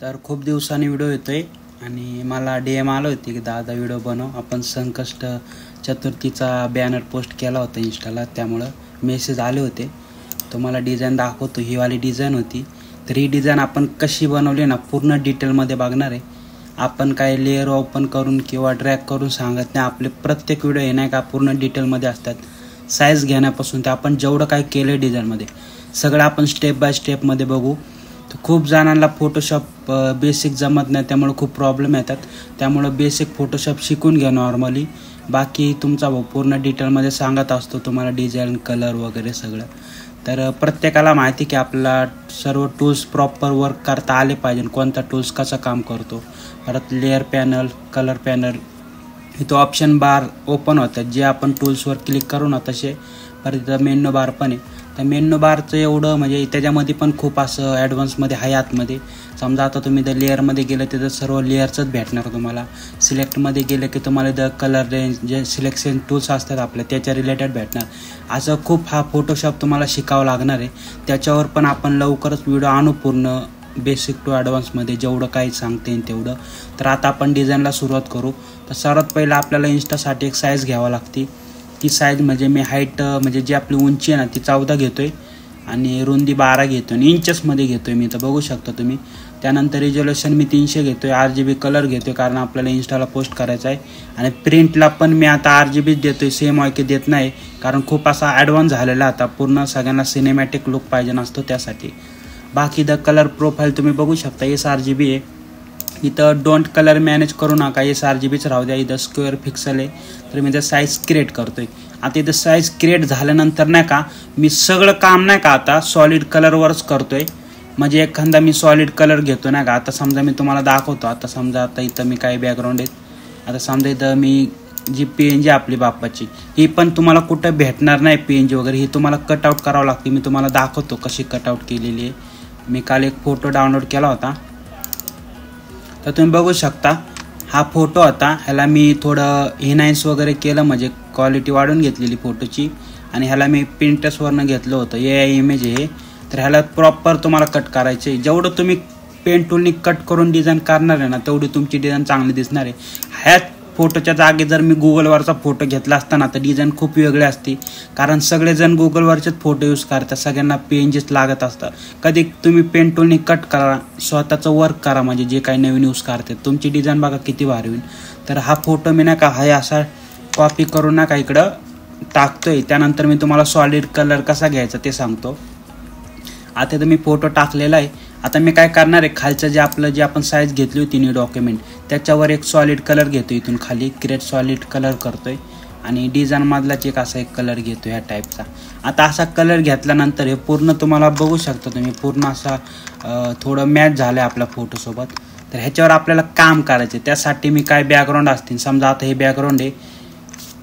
तर खूप दिवसांनी व्हिडिओ येतोय आणि मला DM आलं होती की दादा व्हिडिओ बनव. आपण संकष्ट चतुर्थीचा बॅनर पोस्ट केला होता इंस्टाला, त्यामुळं मेसेज आले होते. तुम्हाला डिझाईन दाखवतो. ही वाली डिझाईन होती. तर ही डिझाईन आपण कशी बनवली ना पूर्ण डिटेलमध्ये बघणार आहे. आपण काय लेअर ओपन करून किंवा ड्रॅग करून सांगत नाही. आपले प्रत्येक व्हिडिओ हे नाही का पूर्ण डिटेलमध्ये असतात. साईज घेण्यापासून ते आपण जेवढं काय केलं डिझाईनमध्ये सगळं आपण स्टेप बाय स्टेपमध्ये बघू. तर खूप जणांना फोटोशॉप बेसिक जमत नाही, त्यामुळे खूप प्रॉब्लेम येतात. त्यामुळं बेसिक फोटोशॉप शिकून घ्या नॉर्मली. बाकी तुमचा पूर्ण डिटेलमध्ये सांगत असतो तुम्हाला डिझाईन, कलर वगैरे सगळं. तर प्रत्येकाला माहिती की आपल्याला सर्व टूल्स प्रॉपर वर्क करता आले पाहिजे. कोणता टूल्स कसं काम करतो. परत लेअर पॅनल, कलर पॅनल, इथं ऑप्शन बार ओपन होतात जे आपण टूल्सवर क्लिक करू ना तसे. परत इथं मेन्यू बार पण आहे. तर मेन्यू बारचं एवढं म्हणजे त्याच्यामध्ये पण खूप असं ॲडव्हान्समध्ये आहे आतमध्ये. समजा आता तुम्ही त्या लेअरमध्ये गेलं तिथं सर्व लेअरचंच भेटणार तुम्हाला. सिलेक्टमध्ये गेलं की तुम्हाला इथं कलर रेंज जे सिलेक्शन टूल्स असतात आपल्या त्याच्या रिलेटेड भेटणार. असं खूप हा फोटोशॉप तुम्हाला शिकावं लागणार आहे. त्याच्यावर पण आपण लवकरच व्हिडिओ आणू पूर्ण बेसिक टू ॲडव्हान्समध्ये जेवढं काही सांगता येईल तेवढं. तर आता आपण डिझाईनला सुरुवात करू. तर सर्वात पहिलं आपल्याला इंस्टासाठी एक साईज घ्यावा लागते. ती साईज म्हणजे मी हाईट म्हणजे जी आपली उंची आहे ना ती 14 घेतो आहे आणि रुंदी 12 घेतो आणि इंचेसमध्ये घेतो आहे मी. तर बघू शकता तुम्ही. त्यानंतर रिझोल्युशन मी 300 घेतो आहे. RGB कलर घेतो आहे कारण आपल्याला इंस्टाला पोस्ट करायचा आहे. आणि प्रिंटला पण मी आता RGBच देतो आहे, सेम वायके देत नाही कारण खूप असा ॲडव्हान्स झालेला आता. पूर्ण सगळ्यांना सिनेमॅटिक लुक पाहिजे नसतो त्यासाठी. बाकी द कलर प्रोफाईल तुम्ही बघू शकता sRGB आहे. इथं डोंट कलर मॅनेज करू नका, sRGBच राहू द्या. इथं स्क्वेअर पिक्सल आहे तर मी इथं साईज क्रिएट करतो आहे. आता इथं साईज क्रिएट झाल्यानंतर नाही का मी सगळं काम नाही का आता सॉलिड कलरवरच करतो आहे. म्हणजे एखादा मी सॉलिड कलर घेतो नाही का. आता समजा मी तुम्हाला दाखवतो. आता समजा आता इथं मी काही बॅकग्राऊंड आहेत. आता समजा इथं मी जी PNG आपली बाप्पाची ही पण तुम्हाला कुठं भेटणार नाही. PNG वगैरे ही तुम्हाला कटआउट करावं लागते. मी तुम्हाला दाखवतो कशी कटआउट केलेली आहे. मी काल एक फोटो डाउनलोड केला होता. तर तुम्ही बघू शकता हा फोटो होता. ह्याला मी थोडं एनहान्स वगैरे केलं म्हणजे क्वालिटी वाढून घेतलेली फोटोची. आणि ह्याला मी Pinterestवरनं घेतलं होतं. AI इमेज आहे. तर ह्याला प्रॉपर तुम्हाला कट करायचं आहे. जेवढं तुम्ही पेन टूलनी कट करून डिझाईन करणार आहे ना तेवढी तुमची डिझाईन चांगली दिसणार आहे. ह्याच फोटोच्या जागी जर मी गुगलवरचा फोटो घेतला असता ना तर डिझाईन खूप वेगळी असते. कारण सगळेजण गुगलवरचेच फोटो यूज करतात. सगळ्यांना PNGच लागत असतात. कधी तुम्ही पेन टूलनी कट करा, स्वतःचं वर्क करा म्हणजे जे काही नवीन यूज करतात. तुमची डिझाईन बघा किती भारी होईल. तर हा फोटो मी नाही का हा असा कॉपी करून नका इकडं टाकतोय. त्यानंतर मी तुम्हाला सॉलिड कलर कसा घ्यायचा ते सांगतो. आता तर मी फोटो टाकलेला आहे. आता मी काय करणार आहे खालचं जे आपलं जे आपण साईज घेतली होती न्यू डॉक्युमेंट त्याच्यावर एक सॉलिड कलर घेतो. इथून खाली क्रिएट सॉलिड कलर करतोय आणि डिझाईनमधलाच एक असा एक कलर घेतो ह्या टाईपचा. आता असा कलर घेतल्यानंतर हे पूर्ण तुम्हाला बघू शकता तुम्ही पूर्ण असा थोडं मॅच झालं आहे आपल्या फोटोसोबत. तर ह्याच्यावर आपल्याला काम करायचं. त्यासाठी मी काय बॅकग्राऊंड असतील समजा आता हे बॅकग्राऊंड आहे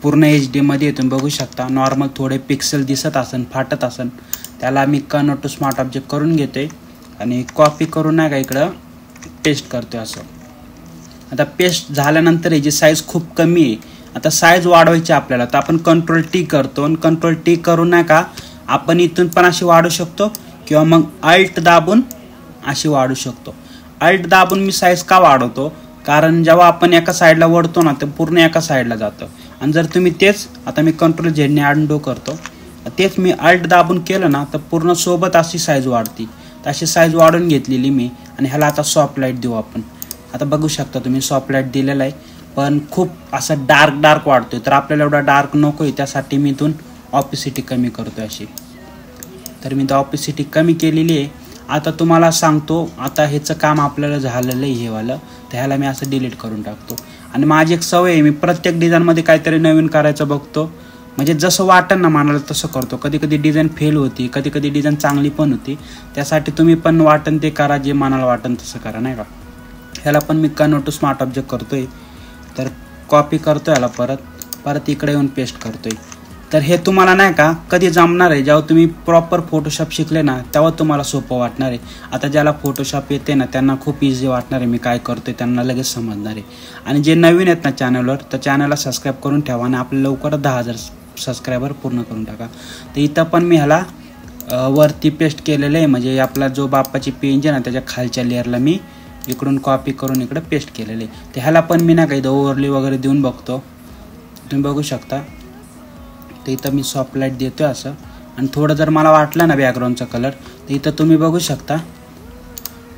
पूर्ण HD तुम्ही बघू शकता. नॉर्मल थोडे पिक्सल दिसत असन फाटत असन त्याला मी कन्वर्ट टू स्मार्ट ऑब्जेक्ट करून घेतोय आणि कॉपी करून नाही का इकडं पेस्ट करतोय असं. आता पेस्ट झाल्यानंतर याची साईज खूप कमी आहे. आता साईज वाढवायची आपल्याला तर आपण Ctrl+T करतो आणि Ctrl+T करून नाही का आपण इथून पण अशी वाढू शकतो किंवा मग Alt दाबून अशी वाढू शकतो. Alt दाबून मी साईज का वाढवतो कारण जेव्हा आपण एका साईडला वळतो ना तर पूर्ण एका साईडला जातं. आणि जर तुम्ही तेच आता मी Ctrl+Z ने अनडू करतो तेच मी Alt दाबून केलं ना तर पूर्ण सोबत अशी साईज वाढती. तर अशी साईज वाढून घेतलेली मी आणि ह्याला आता सॉफ्ट लाईट देऊ आपण. आता बघू शकता तुम्ही सॉफ्ट लाईट दिलेला आहे पण खूप असं डार्क वाढतोय. तर आपल्याला एवढा डार्क नको आहे त्यासाठी मी इथून ऑपिसिटी कमी करतोय अशी. तर मी तर ऑपिसिटी कमी केलेली आहे. आता तुम्हाला सांगतो आता ह्याचं काम आपल्याला झालेलं आहे हेवालं. तर ह्याला मी असं डिलीट करून टाकतो. आणि माझी एक सवय आहे मी प्रत्येक डिझाईनमध्ये काहीतरी नवीन करायचं बघतो. म्हणजे जसं वाटन ना मनाला तसं करतो. कधी कधी डिझाईन फेल होती, कधी कधी डिझाईन चांगली पण होती. त्यासाठी तुम्ही पण वाटन ते करा, जे मनाला वाटन तसं करा नाही का. ह्याला पण मी कन्वर्ट टू स्मार्ट ऑब्जेक्ट करतोय. तर कॉपी करतो ह्याला परत इकडे येऊन पेस्ट करतोय. तर हे तुम्हाला नाही का कधी जमणार आहे जेव्हा तुम्ही प्रॉपर फोटोशॉप शिकले ना तेव्हा तुम्हाला सोपं वाटणार आहे. आता ज्याला फोटोशॉप येते ना त्यांना खूप इझी वाटणार आहे. मी काय करतोय त्यांना लगेच समजणार आहे. आणि जे नवीन आहेत ना चॅनलवर तर चॅनलला सबस्क्राईब करून ठेवा आणि आपल्या लवकरच 10,000 सबस्क्रायबर पूर्ण करून टाका. तर इथं पण मी ह्याला वरती पेस्ट केलेलं आहे म्हणजे आपला जो बाप्पाची PNG ना त्याच्या खालच्या लेअरला मी इकडून कॉपी करून इकडे पेस्ट केलेले. तर ह्याला पण मी नाही का इथं ओव्हरले वगैरे देऊन बघतो. तुम्ही बघू शकता. तर इथं मी सॉफ्ट लाईट देतोय असं. आणि थोडं जर मला वाटलं ना बॅकग्राऊंडचा कलर, तर इथं तुम्ही बघू शकता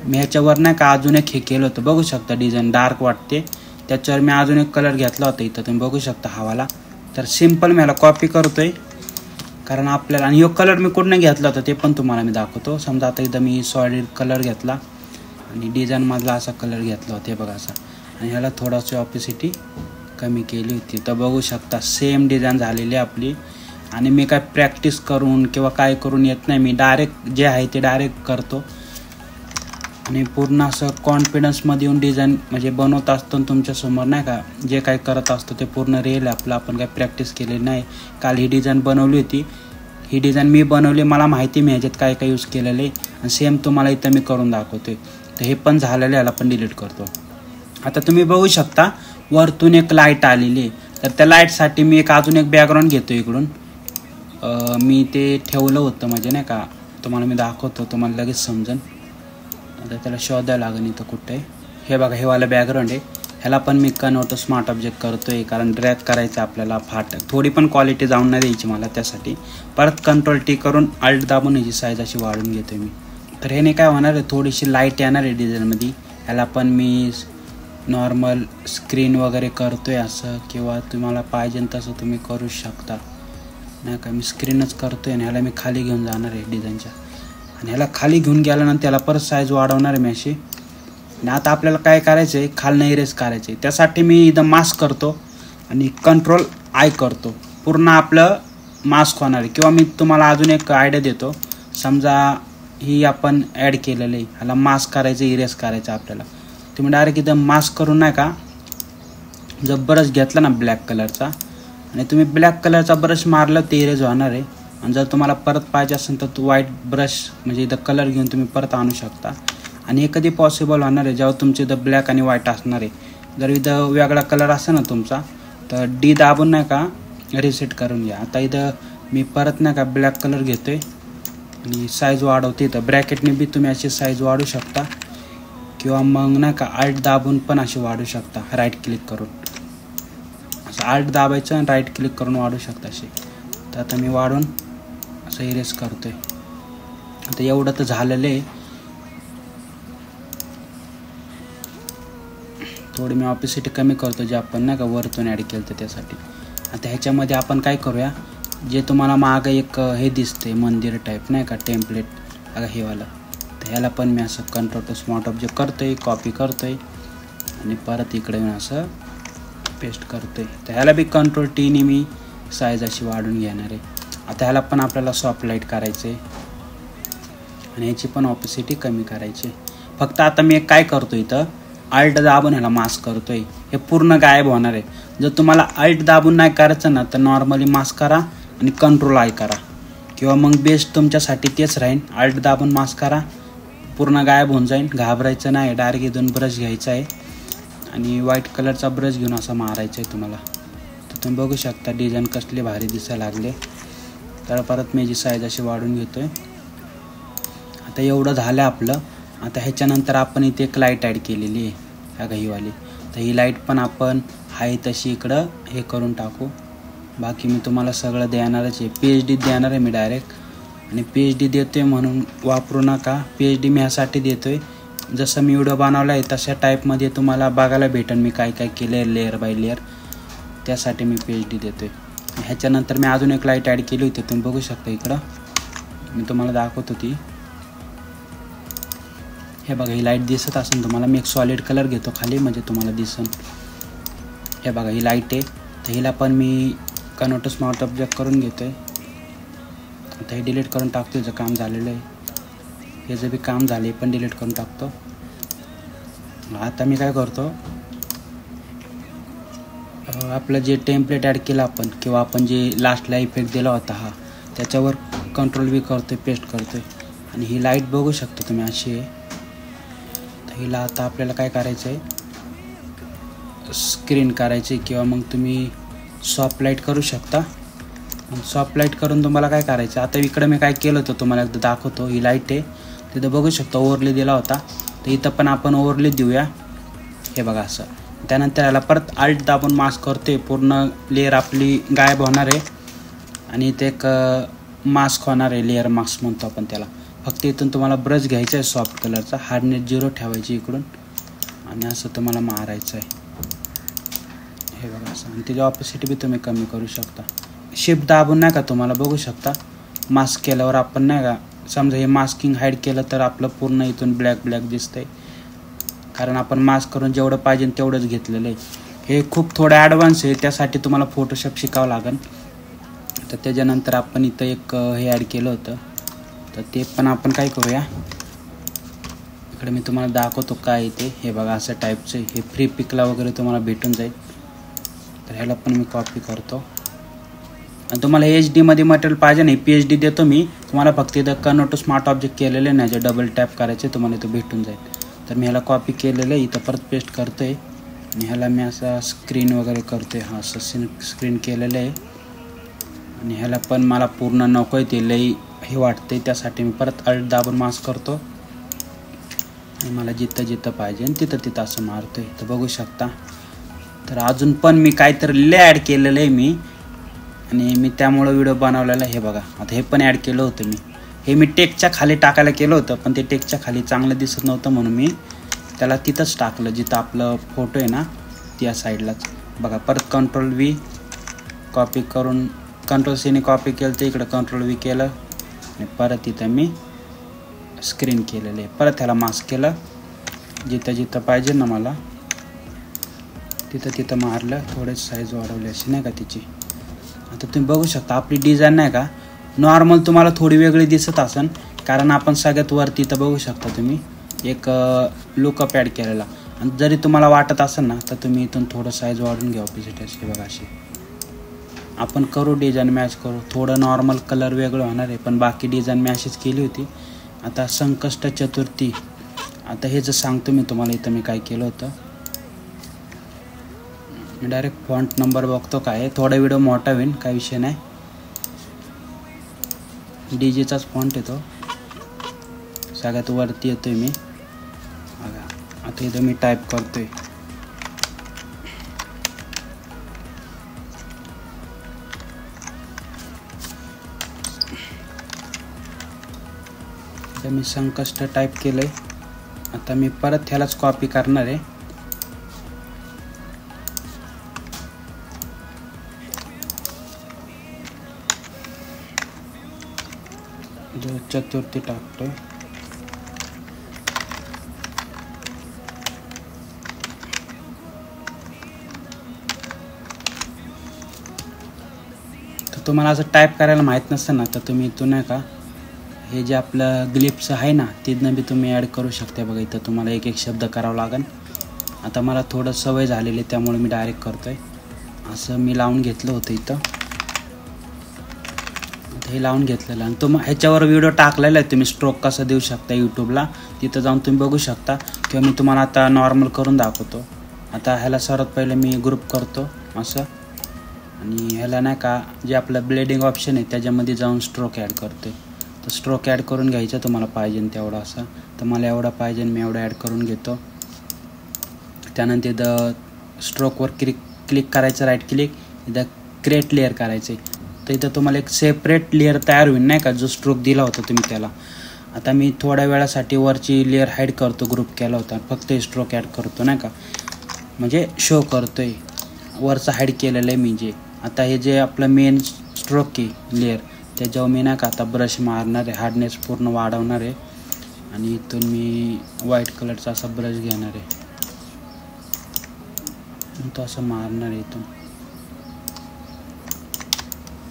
मी ह्याच्यावर नाही का अजून एक हे केलं होतं. बघू शकता डिझाईन डार्क वाटते, त्याच्यावर मी अजून एक कलर घेतला होता. इथं तुम्ही बघू शकता हवाला. तर सिम्पल मी ह्याला कॉपी करतोय कारण आपल्याला, आणि ह्यो कलर मी कुठनं घेतला होता ते पण तुम्हाला मी दाखवतो. समजा आता इथं मी सॉलिड कलर घेतला आणि डिझाईनमधला असा कलर घेतला होता, हे बघा असा. आणि ह्याला थोडाशी ऑपेसिटी कमी केली होती. तर बघू शकता सेम डिझाईन झालेली आपली. आणि मी काय प्रॅक्टिस करून किंवा काय करून येत नाही, मी डायरेक्ट जे आहे ते डायरेक्ट करतो. आणि पूर्ण असं कॉन्फिडन्समध्ये येऊन डिझाईन म्हणजे बनवत असतो तुमच्यासमोर नाही का. जे काय करत असतो ते पूर्ण रिअल आहे आपलं. आपण काय प्रॅक्टिस केलेली नाही. काल ही डिझाईन बनवली होती, ही डिझाईन मी बनवली, मला माहिती मी ह्याच्यात काय काय यूज केलेलं आहे. आणि सेम तुम्हाला इथं मी करून दाखवतोय. तर हे पण झालेलं आहे, याला पण डिलीट करतो. आता तुम्ही बघू शकता वरतून एक लाईट आलेली आहे. तर त्या लाईटसाठी मी अजून एक बॅकग्राऊंड घेतो इकडून. मी ते ठेवलं होतं म्हणजे नाही का, तुम्हाला मी दाखवतो, तुम्हाला लगेच समजेल. आता त्याला शोधायला लागेल इथं कुठे. हे बघा हे वाला बॅकग्राऊंड आहे. ह्याला पण मी कन्वर्ट टू स्मार्ट ऑब्जेक्ट करतोय कारण ड्रॅग करायचं आपल्याला फाट. थोडी पण क्वालिटी जाऊन नाही द्यायची मला, त्यासाठी परत कंट्रोल टी करून अल्ट दाबून ह्याची साईज अशी वाढून घेतोय मी. तर ह्याने काय होणार आहे, थोडीशी लाईट येणार आहे डिझाईनमध्ये. ह्याला पण मी नॉर्मल स्क्रीन वगैरे करतोय असं, किंवा तुम्हाला पाहिजे तसं तुम्ही करू शकता नाही का. मी स्क्रीनच करतोय आणि ह्याला मी खाली घेऊन जाणार आहे डिझाईनच्या. आणि ह्याला खाली घेऊन गेल्यानंतर त्याला परत साईज वाढवणार आहे मी अशी. आणि आता आपल्याला काय करायचं आहे, खालनं इरेज करायचं आहे. त्यासाठी मी इथं मास्क करतो आणि कंट्रोल आय करतो. पूर्ण आपलं मास्क होणार आहे. किंवा मी तुम्हाला अजून एक आयडिया देतो. समजा ही आपण ॲड केलेलं आहे, ह्याला मास्क करायचं, इरेज करायचं आपल्याला. तुम्ही डायरेक्ट इथं मास्क करून नाही का जर ब्रश घेतला ना ब्लॅक कलरचा, आणि तुम्ही ब्लॅक कलरचा ब्रश मारलं ते इरेज होणार आहे. आणि जर तुम्हाला परत पाहिजे असेल तर व्हाईट ब्रश म्हणजे इथं कलर घेऊन तुम्ही परत आणू शकता. आणि हे कधी पॉसिबल होणार आहे, जेव्हा तुमचे इथं ब्लॅक आणि व्हाईट असणार आहे. जर इथं वेगळा कलर असेल ना तुमचा, तर डी दाबून नाही का रिसेट करून घ्या. आता इथं मी परत नाही का ब्लॅक कलर घेतो आहे आणि साईज वाढवते. इथं ब्रॅकेटने बी तुम्ही अशी साईज वाढू शकता, किंवा मग नाही का आल्ट दाबून पण अशी वाढू शकता राईट क्लिक करून. असं आल्ट दाबायचं आणि राईट क्लिक करून वाढू शकता अशी. तर आता मी वाढून असं इरेज करतोय. आता एवढं तर झालेलं आहे. थोडी मी ऑपेसिटी कमी करतो जे आपण नाही का वरतून ॲड केलं तर त्यासाठी. आता ह्याच्यामध्ये आपण काय करूया, जे तुम्हाला मागं एक हे दिसते मंदिर टाईप नाही का टेम्पलेट, बघा हे वाला. तर ह्याला पण मी असं कंट्रोल टू स्मार्ट ऑब्जेक्ट करतोय, कॉपी करतोय आणि परत इकडे मी असं पेस्ट करतोय. तर ह्याला बी कंट्रोल टीने मी साईज अशी वाढून घेणार आहे. आता ह्याला पण आपल्याला सॉफ्ट लाईट करायचं आहे आणि ह्याची पण ऑपेसिटी कमी करायची. फक्त आता मी काय करतो, इथं अल्ट दाबून ह्याला मास्क करतोय. हे पूर्ण गायब होणार आहे. जर तुम्हाला अल्ट दाबून नाही करायचं ना, तर नॉर्मली मास्क करा आणि कंट्रोल आय करा, किंवा मग बेस्ट तुमच्यासाठी तेच राहील. अल्ट दाबून मास्क करा, पूर्ण गायब होऊन जाईल. घाबरायचं नाही, डायरेक्ट इथून ब्रश घ्यायचा आहे आणि व्हाईट कलरचा ब्रश घेऊन असा मारायचा आहे तुम्हाला. तर तुम्ही बघू शकता डिझाईन कसले भारी दिसायला लागले. तर परत मी जी साईज अशी वाढून घेतो आहे. आता एवढं झालं आपलं. आता ह्याच्यानंतर आपण इथे एक लाईट ॲड केलेली आहे ह्या घहीवाली. तर ही लाईट पण आपण आहे तशी इकडं हे करून टाकू. बाकी मी तुम्हाला सगळं देणारच आहे. PhD देणार आहे मी डायरेक्ट. आणि PhD देतो आहे म्हणून वापरू नका. PhD मी ह्यासाठी देतो आहे, जसं मी व्हिडिओ बनवला आहे तशा टाईपमध्ये तुम्हाला बघायला भेटेल मी काय काय केलं आहे लेअर बाय लेअर. त्यासाठी मी PhD देतो आहे. ह्याच्यानंतर मी अजून एक लाईट ॲड केली होती, तुम्ही बघू शकता इकडं. मी तुम्हाला दाखवत होती. हे बघा ही लाईट दिसत असेल तुम्हाला. मी एक सॉलिड कलर घेतो खाली म्हणजे तुम्हाला दिसेल. हे बघा ही लाईट आहे. तर हिला पण मी कन्वर्ट टू स्मार्ट ऑब्जेक्ट करून घेतो आहे. आता हे डिलीट करून टाकतो. हिचं काम झालेलं आहे. हे जे बी काम झाले पण डिलीट करून टाकतो. आता मी काय करतो, आपलं जे टेम्पलेट ॲड केलं आपण, किंवा आपण जे लास्टला इफेक्ट दिला होता हा, त्याच्यावर कंट्रोल V करतोय, पेस्ट करतोय. आणि ही लाईट बघू शकता तुम्ही अशी आहे. तर हिला आता आपल्याला काय करायचं आहे, स्क्रीन करायची, किंवा मग तुम्ही सॉफ्ट लाईट करू शकता. सॉफ्ट लाईट करून तुम्हाला काय करायचं, आता इकडं मी काय केलं होतं तुम्हाला एकदा दाखवतो. ही लाईट आहे तिथं बघू शकता ओव्हरले दिला होता. तर इथं पण आपण ओव्हरले देऊया, हे बघा असं. त्यानंतर याला परत अल्ट दाबून मास्क करतोय, पूर्ण लेअर आपली गायब होणार आहे आणि इथे एक मास्क होणार आहे, लेअर मास्क म्हणतो आपण त्याला. फक्त इथून तुम्हाला ब्रश घ्यायचा आहे सॉफ्ट कलरचा, हार्डनेस 0 ठेवायची इकडून आणि असं तुम्हाला मारायचं आहे, हे बघा असं. आणि त्याची ऑपोसिटी बी तुम्ही कमी करू शकता. शिफ्ट दाबून नाही का तुम्हाला बघू शकता मास्क केल्यावर आपण नाही का, समजा हे मास्किंग हाईड केलं तर आपलं पूर्ण इथून ब्लॅक दिसतंय, कारण आपण मास्क करून जेवढं पाहिजे तेवढंच घेतलेलं आहे. हे खूप थोडं ॲडव्हान्स आहे, त्यासाठी तुम्हाला फोटोशॉप शिकावं लागेल. तर त्याच्यानंतर आपण इथं एक हे ॲड केलं होतं, तर ते पण आपण काय करूया, इकडे मी तुम्हाला दाखवतो काय ते. हे बघा असं टाईपचं, हे फ्री पिकला वगैरे तुम्हाला भेटून जाईल. तर ह्याला पण मी कॉपी करतो. आणि तुम्हाला HD मध्ये मटेरियल पाहिजे नाही, PSD देतो मी तुम्हाला. फक्त इथं कन्वर्ट टू स्मार्ट ऑब्जेक्ट केलेले नाही, जे डबल टॅप करायचे तुम्हाला इथं भेटून जाईल. तर मी ह्याला कॉपी केलेलं आहे, इथं परत पेस्ट करतो आहे आणि ह्याला मी असा स्क्रीन वगैरे करतो आहे. असं स्क्रीन केलेलं आहे आणि ह्याला पण मला पूर्ण नको आहे, ते लई हे वाटते, त्यासाठी मी परत अल्ट दाबून मास्क करतो आणि मला जिथं पाहिजे आणि तिथं असं मारतो आहे. तर बघू शकता. तर अजून पण मी काहीतरी लय ॲड केलेलं आहे मी, आणि मी त्यामुळं व्हिडिओ बनवलेला. हे बघा आता हे पण ॲड केलं होतं मी. हे मी टेकच्या खाली टाकायला केलं होतं, पण ते टेकच्या खाली चांगलं दिसत नव्हतं म्हणून मी त्याला तिथंच टाकलं जिथं आपलं फोटो आहे ना, त्या साईडलाच. बघा परत Ctrl+V कॉपी करून Ctrl+C कॉपी केलं, तर इकडं Ctrl+V केलं आणि परत इथं मी स्क्रीन केलेलं आहे. परत ह्याला मास्क केलं, जिथं पाहिजे ना मला तिथं मारलं, थोडे साईज वाढवली अशी नाही का तिची. आता तुम्ही बघू शकता आपली डिझाईन नाही का नॉर्मल तुम्हाला थोडी वेगळी दिसत असेल, कारण आपण सगळ्यात वरती इथं बघू शकता तुम्ही एक लुकअप ॲड केलेला. आणि जरी तुम्हाला वाटत असेल ना, तर तुम्ही इथून थोडं साईज वाढून घ्या ऑपोजिट अशी. बघा अशी आपण करू, डिझाईन मॅच करू. थोडं नॉर्मल कलर वेगळं होणार आहे, पण बाकी डिझाईन मी अशीच केली होती. आता संकष्ट चतुर्थी, आता हे जर सांगतो मी तुम्हाला, इथं मी काय केलं होतं, मी डायरेक्ट फॉन्ट नंबर बघतो काय आहे. थोडा व्हिडिओ मोठा होईल, काय विषय नाही. DJचाच फॉन्ट येतो, सगळ्यात वरती येतोय मी. आता इथं मी टाईप करतोय, तर मी संकष्ट टाईप केलंय. आता मी परत ह्यालाच कॉपी करणार आहे. चतुर्थी टाकतोय. तर तुम्हाला असं टाईप करायला माहीत नसतं ना, तर तुम्ही इथून नाही का हे जे आपलं ग्लिप्स आहे ना, तिथनं बी तुम्ही ॲड करू शकता. बघा इथं तुम्हाला एक शब्द करावं लागेल. आता मला थोडं सवय झालेली आहे, त्यामुळे मी डायरेक्ट करतोय. असं मी लावून घेतलं होतं इथं, हे लावून घेतलेलं. आणि ह्याच्यावर व्हिडिओ टाकलेला आहे, तुम्ही स्ट्रोक कसं देऊ शकता यूट्यूबला, तिथं जाऊन तुम्ही बघू शकता. किंवा मी तुम्हाला आता नॉर्मल करून दाखवतो. आता ह्याला सर्वात पहिले मी ग्रुप करतो असं, आणि ह्याला नाही का जे आपलं ब्लेडिंग ऑप्शन आहे त्याच्यामध्ये जाऊन स्ट्रोक ॲड करतो. तर स्ट्रोक ॲड करून घ्यायचं तुम्हाला पाहिजे तेवढं. असं तर मला एवढं पाहिजे, मी एवढं ॲड करून घेतो. त्यानंतर इथं स्ट्रोकवर क्लिक करायचं, राईट क्लिक, इथं क्रिएट लेअर करायचं आहे. तर इथं तुम्हाला एक सेपरेट लेअर तयार होईल नाही का, जो स्ट्रोक दिला होता तुम्ही त्याला. आता मी थोड्या वेळासाठी वरची लेअर हाईड करतो, ग्रुप केला होता, फक्त स्ट्रोक ॲड करतो नाही का, म्हणजे शो करतोय. वरचं हाईड केलेलं आहे मी जे. आता हे जे आपलं मेन स्ट्रोक आहे लेअर, त्याच्यावर मी नाही का आता ब्रश मारणार आहे, हार्डनेस पूर्ण वाढवणार आहे आणि इथून मी व्हाईट कलरचा असा ब्रश घेणार आहे, तो असं मारणार आहे इथून.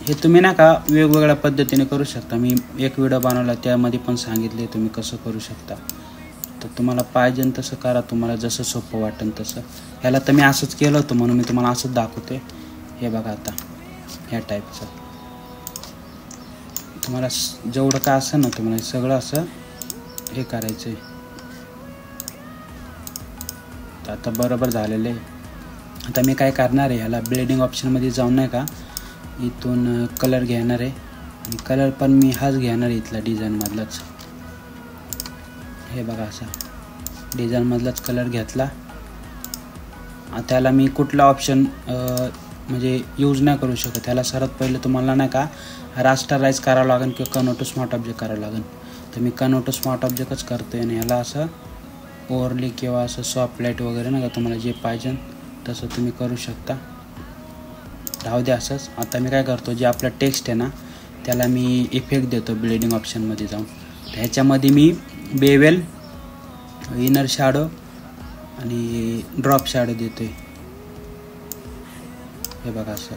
हे तुम्ही ना का वेगवेगळ्या पद्धतीने करू शकता. मी एक व्हिडिओ बनवला त्यामध्ये पण सांगितले तुम्ही कसं करू शकता. तर तुम्हाला पाहिजे तसं करा, तुम्हाला जसं सोपं वाटेल तसं. ह्याला तर मी असंच केलं होतं म्हणून मी तुम्हाला असंच दाखवते. हे बघा आता ह्या टाईपचं तुम्हाला जेवढं काय असं ना, तुम्हाला सगळं असं हे करायचं आहे. तर आता बरोबर झालेलं आहे. आता मी काय करणार आहे, ह्याला ब्लेडिंग ऑप्शनमध्ये जाऊन नाही का इथून कलर घेणार आहे, आणि कलर पण मी हाच घेणार आहे इथला डिझाईनमधलाच. हे बघा असा डिझाईनमधलाच कलर घेतला. त्याला मी कुठला ऑप्शन म्हणजे यूज नाही करू शकत. त्याला सर्वात पहिले तुम्हाला नाही का रास्टराईज करावं लागेल किंवा कन्वर्ट टू स्मार्ट ऑब्जेक्ट करावं लागेल. तर मी कन्वर्ट टू स्मार्ट ऑब्जेक्टच करतो आहे आणि ह्याला असं ओव्हरले किंवा असं सॉफ्ट लाईट वगैरे नाही का तुम्हाला जे पाहिजे तसं तुम्ही करू शकता. राहू द्या असंच. आता मी काय करतो, जे आपलं टेक्स्ट आहे ना त्याला मी इफेक्ट देतो ब्लेडिंग ऑप्शनमध्ये जाऊन. ह्याच्यामध्ये मी बेवेल, इनर शॅडो आणि ड्रॉप शॅडो देतोय. हे बघा असं.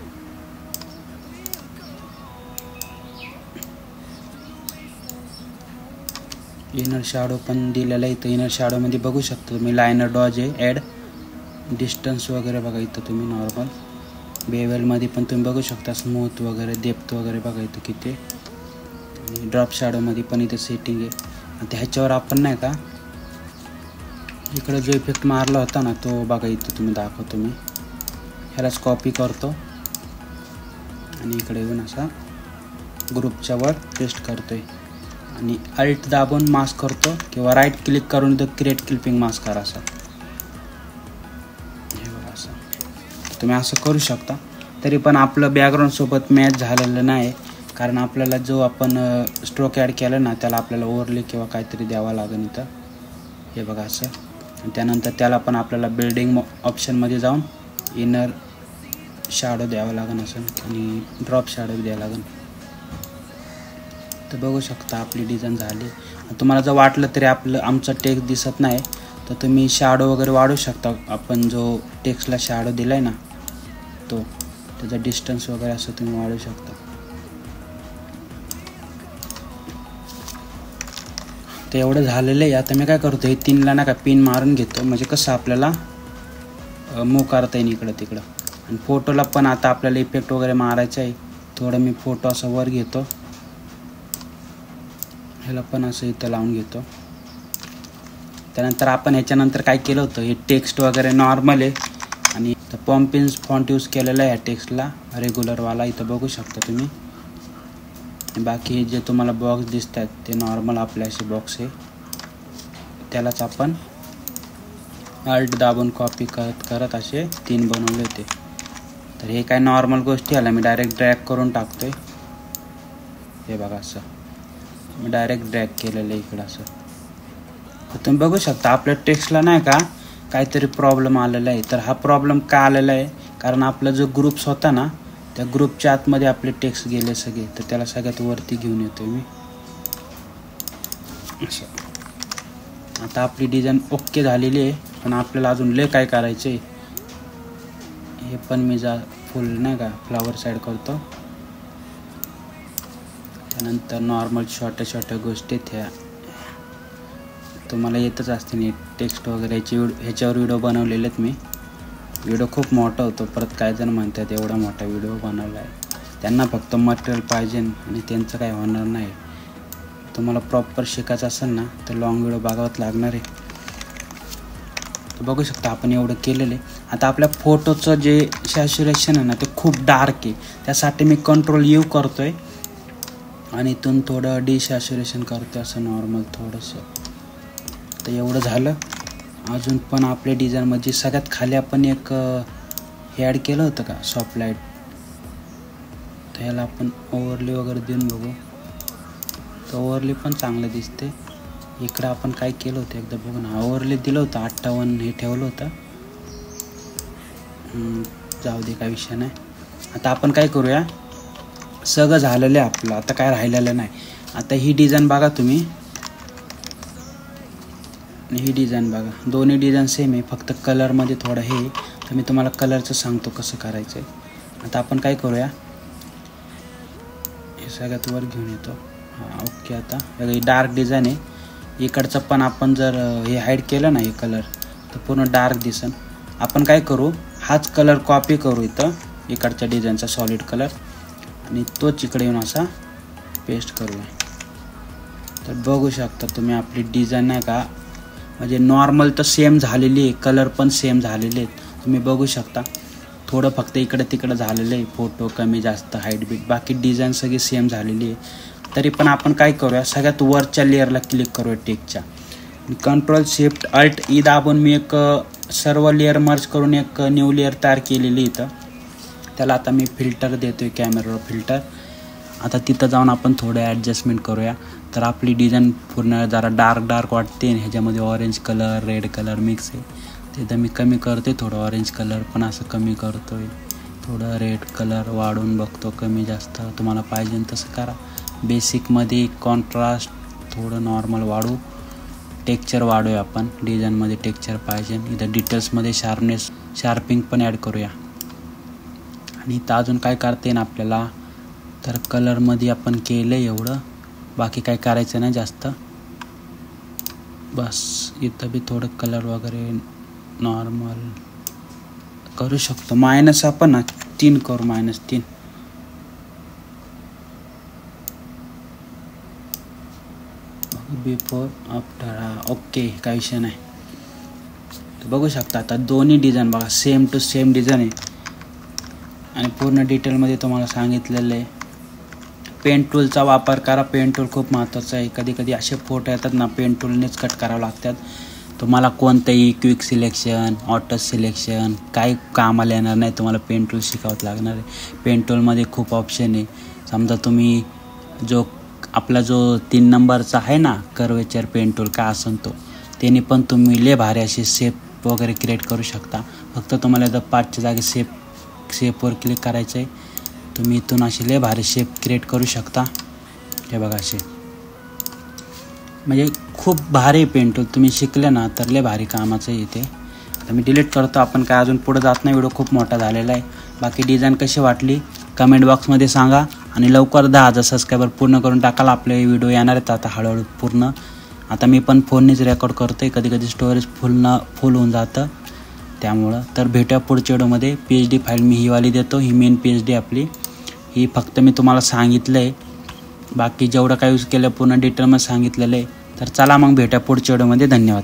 इनर शॅडो पण दिलेला आहे इथं. इनर शॅडोमध्ये बघू शकता तुम्ही लायनर डॉज आहे, ॲड डिस्टन्स वगैरे बघा इथं तुम्ही नॉर्मल. बेवेलमध्ये पण तुम्ही बघू शकता स्मूथ वगैरे, डेप्थ वगैरे बघा इथं किती. आणि ड्रॉप शॅडोमध्ये पण इथं सेटिंग आहे. आणि ह्याच्यावर आपण नाही का इकडं जो इफेक्ट मारला होता ना तो बघा इथं तुम्ही दाखवतो मी. ह्यालाच कॉपी करतो आणि इकडे येऊन असा ग्रुपच्या वर पेस्ट करतोय आणि अल्ट दाबून मास्क करतो किंवा राईट क्लिक करून इथं क्रिएट क्लिपिंग मास्क करा असं. हे बघा असं तुम्ही असं करू शकता. तरी पण आपलं बॅकग्राऊंडसोबत मॅच झालेलं नाही, कारण आपल्याला जो आपण स्ट्रोक ॲड केला ना त्याला आपल्याला ओव्हरले किंवा काहीतरी द्यावं लागेल इथं. हे बघा असं. आणि त्यानंतर त्याला पण आपल्याला बिल्डिंग ऑप्शनमध्ये जाऊन इनर शॅडो द्यावं लागेल असं आणि ड्रॉप शॅडो द्यावं लागेल. तर बघू शकता आपली डिझाईन झाली. तुम्हाला जर वाटलं तरी आमचं टेक्स्ट दिसत नाही तर तुम्ही शॅडो वगैरे वाढवू शकता. आपण जो टेक्स्टला शॅडो दिला आहे ना तो त्याचा डिस्टन्स वगैरे असं तुम्ही वाढवू शकता. ते एवढं झालेलं आहे. आता मी काय करतो, हे 3ला ना का पिन मारून घेतो म्हणजे कसं आपल्याला मूव करता येईल इकडं तिकडं. आणि फोटोला पण आता आपल्याला इफेक्ट वगैरे मारायचा आहे. थोडं मी फोटो असं वर घेतो, ह्याला पण असं इथं लावून घेतो. त्यानंतर आपण ह्याच्यानंतर काय केलं होतं, हे टेक्स्ट वगैरे नॉर्मल आहे आणि पॉम्पिन्स फॉन्ट यूज केलेला आहे ह्या टेक्स्टला रेग्युलरवाला. इथं बघू शकता तुम्ही. बाकी जे तुम्हाला बॉक्स दिसत आहेत ते नॉर्मल आपले असे बॉक्स आहे. त्यालाच आपण अल्ट दाबून कॉपी करत करत असे 3 बनवले होते. तर हे काय नॉर्मल गोष्टी आल्या मी डायरेक्ट ड्रॅग करून टाकतोय. हे बघा असं मी डायरेक्ट ड्रॅग केलेलं आहे इकडं असं. तर तुम्ही बघू शकता आपल्या टेक्स्टला नाही का काहीतरी प्रॉब्लेम आलेला आहे. तर हा प्रॉब्लेम का आलेला आहे, कारण आपला जो ग्रुप्स होता ना त्या ग्रुपच्या आतमध्ये आपले टेक्स्ट गेले सगळे. तर त्याला सगळ्यात वरती घेऊन येतो मी असं. आता आपली डिझाईन ओके झालेली आहे, पण आपल्याला अजून लय काय करायचं आहे. हे पण मी फुल नाही का फ्लावर साईड करतो. त्यानंतर नॉर्मल छोट्या छोट्या गोष्टी ह्या तुम्हाला येतच असते. टेक्स्ट वगैरे ह्याच्यावर व्हिडिओ बनवलेले आहेत मी. व्हिडिओ खूप मोठा होतो. परत काय जण म्हणतात एवढा मोठा व्हिडिओ बनवला आहे. त्यांना फक्त मटेरियल पाहिजे आणि त्यांचं काय होणार नाही. तुम्हाला प्रॉपर शिकायचं असेल ना तर लॉंग व्हिडिओ बघावंच लागणार आहे. तर बघू शकता आपण एवढं केलेलं आहे. आता आपल्या फोटोचं जे सॅच्युरेशन आहे ना ते खूप डार्क आहे. त्यासाठी मी कंट्रोल यू करतो आहे आणि इथून थोडं डिसॅच्युरेशन करतो असं नॉर्मल थोडंसं. तर एवढं झालं. अजून पण आपल्या डिझाईनमध्ये सगळ्यात खाली आपण एक हे ॲड केलं होतं का सॉफ्ट लाईट. तर ह्याला आपण ओव्हरले वगैरे देऊन बघू. तर ओव्हरले पण चांगलं दिसते. इकडं आपण काय केलं होतं एकदा बघू ना. ओव्हरले दिलं होतं 58 हे ठेवलं होतं. जाऊ दे काय विषय नाही. आता आपण काय करूया, सगळं झालेलं आहे आपलं. आता काय राहिलेलं नाही. आता ही डिझाईन बघा तुम्ही आणि ही डिझाईन बघा. दोन्ही डिझाईन सेम आहे, फक्त कलरमध्ये थोडं हे. तर मी तुम्हाला कलरचं सांगतो कसं करायचं आहे. आता आपण काय करूया, हे सगळ्यात वर घेऊन येतो. हां ओके. आता ही डार्क डिझाईन आहे. इकडचं पण आपण जर हे हाईड केलं ना हे कलर तर पूर्ण डार्क दिसन. आपण काय करू, हाच कलर कॉपी करू इथं इकडच्या डिझाईनचा सॉलिड कलर आणि तोच इकडे येऊन असा पेस्ट करूया. तर बघू शकता तुम्ही आपली डिझाईन नाही का म्हणजे नॉर्मल तर सेम झालेली आहे, कलर पण सेम झालेले आहेत. तुम्ही बघू शकता. थोडं फक्त इकडं तिकडं झालेलं आहे, फोटो कमी जास्त हाईट बीट. बाकी डिझाईन सगळी सेम झालेली आहे. तरी पण आपण काय करूया, सगळ्यात वरच्या लेअरला क्लिक करूया टेक्स्टच्या कंट्रोल शिफ्ट अल्ट ई दाबून मी एक सर्व लेअर मर्ज करून एक न्यू लेअर तयार केलेली इथं. त्याला आता मी फिल्टर देतोय, कॅमेरावर फिल्टर. आता तिथं जाऊन आपण थोडं ॲडजस्टमेंट करूया. तर आपली डिझाईन पूर्ण जरा डार्क वाटते. ह्याच्यामध्ये orange colour red colour mix आहे. तिथं मी कमी करते थोडं, ऑरेंज कलर पण असं कमी करतोय, थोडं रेड कलर वाढवून बघतो, कमी जास्त तुम्हाला पाहिजे तसं करा. बेसिकमध्ये कॉन्ट्रास्ट थोडं नॉर्मल वाढू, टेक्स्चर वाढूया आपण. डिझाईनमध्ये टेक्स्चर पाहिजे. इथं डिटेल्समध्ये शार्पिंग पण ॲड करूया. आणि इथं अजून काय करता येईल आपल्याला, तर कलरमध्ये आपण केलं एवढं, बाकी काय करायचं नाही जास्त. बस इथं बी थोडं कलर वगैरे नॉर्मल करू शकतो. मायनस आपण ना 3 करू, -3. Before after. ओके, काही विषय नाही. तर बघू शकता आता दोन्ही डिझाईन बघा, सेम टू सेम डिझाईन आहे. आणि पूर्ण डिटेलमध्ये तुम्हाला सांगितलेलं आहे. पेन टूलचा वापर करा. पेन टूल खूप महत्त्वाचं आहे. कधी कधी असे फोटो येतात ना, पेन टूलनेच कट करावं लागतात. तुम्हाला कोणतंही क्विक सिलेक्शन, ऑटो सिलेक्शन काही कामाला येणार नाही. तुम्हाला पेन टूल शिकावं लागणार आहे. पेन टूलमध्ये खूप ऑप्शन आहे. समजा तुम्ही आपला जो 3 नंबरचा आहे ना कर्वेचर पेन टूल काय असेल तो, त्याने पण तुम्ही लय भारी असे शेप वगैरे क्रिएट करू शकता. फक्त तुम्हाला इथं 5च्या जागी शेपवर क्लिक करायचं आहे. तुम्ही इथून असे लय भारी शेप क्रिएट करू शकता. हे बघा असे, म्हणजे खूप भारी पेन टूल. तुम्ही शिकले ना तर लय भारी कामाचं येते. आता मी डिलीट करतो. आपण काय अजून पुढे जात नाही, व्हिडिओ खूप मोठा झालेला आहे. बाकी डिझाईन कशी वाटली कमेंट बॉक्समध्ये सांगा. आणि लवकर 10,000 सबस्क्रायबर पूर्ण करून टाकाल. आपले व्हिडिओ येणार आहेत आता हळूहळू पूर्ण. आता मी पण फोननेच रेकॉर्ड करतो आहे, कधी कधी स्टोरेज फुल होऊन जातं त्यामुळं. तर भेटूया पुढच्या व्हिडिओमध्ये. PhD फाईल मी ही वाली देतो, ही मेन PhD आपली. ही फक्त मी तुम्हाला सांगितलं आहे, बाकी जेवढं काय यूज केलं पूर्ण डिटेलमध्ये सांगितलेलं आहे. तर चला मग भेटूया पुढच्या व्हिडिओमध्ये. धन्यवाद.